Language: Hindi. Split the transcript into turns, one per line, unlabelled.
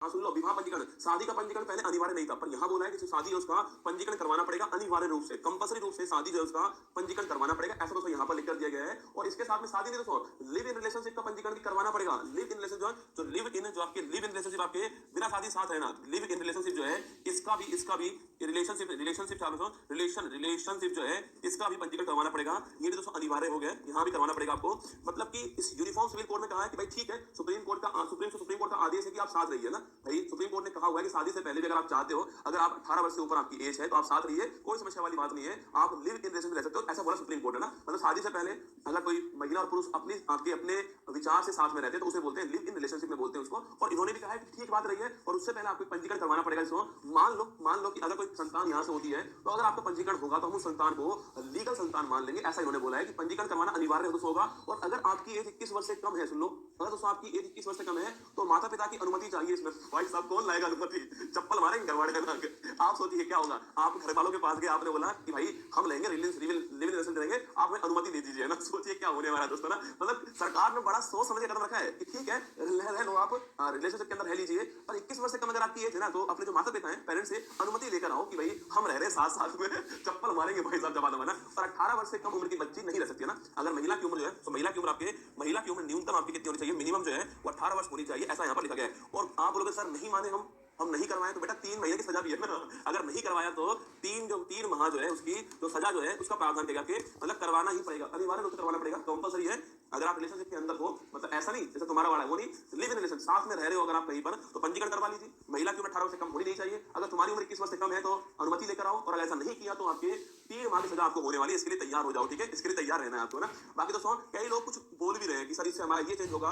हाँ सुन लो, विवाह पंजीकरण, शादी का पंजीकरण पहले अनिवार्य नहीं था, पर यहाँ बोला है कि जो शादी है उसका पंजीकरण करवाना पड़ेगा अनिवार्य रूप से, कंपल्सरी रूप से शादी जो है उसका पंजीकरण करवाना पड़ेगा, ऐसा दोस्तों यहाँ पर लिख कर दिया गया है। और इसके साथ में शादी नहीं दोस्तों, लिव इन रिलेशनशिप का पंजीकरण भी करवाना पड़ेगा। लिव इन रिलेशन जो लिव इन जो आपके लिव इन रिलेशनशिप आपके बिना शादी साथ रहना, लिव इन रिलेशनशिप जो है इसका भी रिलेशनशिप रिलेशनशिप रिलेशनशिप जो है इसका भी पंजीकरण करवाना पड़ेगा। ये भी दोस्तों अनिवार्य हो गया, यहाँ भी करवाना पड़ेगा आपको। मतलब कि इस यूनिफॉर्म सिविल कोड में कहा है कि भाई ठीक है, सुप्रीम कोर्ट का आदेश है कि आप साथ रहिए ना भाई। सुप्रीम कोर्ट ने कहा हुआ है कि शादी से पहले भी अगर आप चाहते हो, अगर आप 18 वर्ष से ऊपर आपकी एज है तो आप साथ रहिए, कोई समस्या वाली बात नहीं है, आप लिव इन रिलेशन में रह सकते हो, ऐसा बोला सुप्रीम कोर्ट है ना। मतलब शादी से पहले अगर कोई महिला और पुरुष अपने विचार से साथ में रहते हैं तो उसे बोलते हैं लिव इन रिलेशनशिप में बोलते हैं उसको। और इन्होंने भी कहा है कि ठीक बात रही है, और उससे पहले आपको पंजीकरण करवाना पड़ेगा इसको। मान लो कि अगर कोई संतान यहाँ से होती है तो अगर आपका पंजीकरण होगा तो हम उस संतान को लीगल संतान मान लेंगे, ऐसा इन्होंने बोला है कि पंजीकरण करवाना अनिवार्य होगा। और अगर आपकी एज 21 वर्ष से कम है, सुन लो, अगर दोस्तों आपकी एज 21 वर्ष से कम है तो माता पिता की अनुमति चाहिए इसमें। भाई साहब कौन लाएगा अनुमति, चप्पल मारेंगे घरवाड़े का। आप सोचिए क्या होगा, आप घर वालों के पास गए, आपने बोला कि भाई हम लेंगे लिव इन रिलेशन देंगे, आप हमें अनुमति दे दीजिए ना। सोचिए क्या होने वाला है दोस्तों ना। मतलब सरकार ने बड़ा सोच समझ के कदम रखा है कि ठीक है रह लो, आप रिलेशनशिप के अंदर रह लीजिए, पर 21 वर्ष से कम अगर आपकी एज है ना तो अपने जो माता पिता हैं, पेरेंट्स से अनुमति लेकर आओ कि भाई हम रह रहे साथ साथ में, चप्पल मारेंगे भाई साहब जब ना। और 18 वर्ष से कम उम्र की बच्ची नहीं रह सकती है ना। अगर महिला की उम्र जो है तो महिला की उम्र न्यूनतम आपकी कितनी होनी चाहिए, मिनिमम जो है वो 18 वर्ष होनी चाहिए, ऐसा यहाँ पर लिखा गया है। और आप बोलोगे सर नहीं माने हम नहीं करवाएं, तो बेटा 3 महीने की सजा भी है ना। अगर नहीं करवाया तो 3 माह जो है उसकी जो सजा जो है उसका प्रावधान देगा कि मतलब करवाना ही पड़ेगा, अनिवार्य रूप से करवाना पड़ेगा, कंपलसरी है। अगर आप रिलेशनशिप के अंदर हो, मतलब ऐसा नहीं जैसे तुम्हारा वाला है वो नहीं, लिव इन रिलेशन साथ में रह रहे हो अगर आप कहीं पर, तो पंजीकरण करवा लीजिए। महिला की उम्र 18 वर्ष से कम होनी नहीं चाहिए। अगर तुम्हारी उम्र 21 वर्ष से कम है तो अनुमति लेकर आओ, और अगर ऐसा नहीं किया तो आपके 3 माह की सजा आपको होने वाली है। इसके लिए तैयार हो जाओ, ठीक है, इसके लिए तैयार रहना है आपको ना। बाकी दोस्तों कई लोग कुछ बोल भी रहे हैं कि सर इससे हमारा ये चेंज होगा,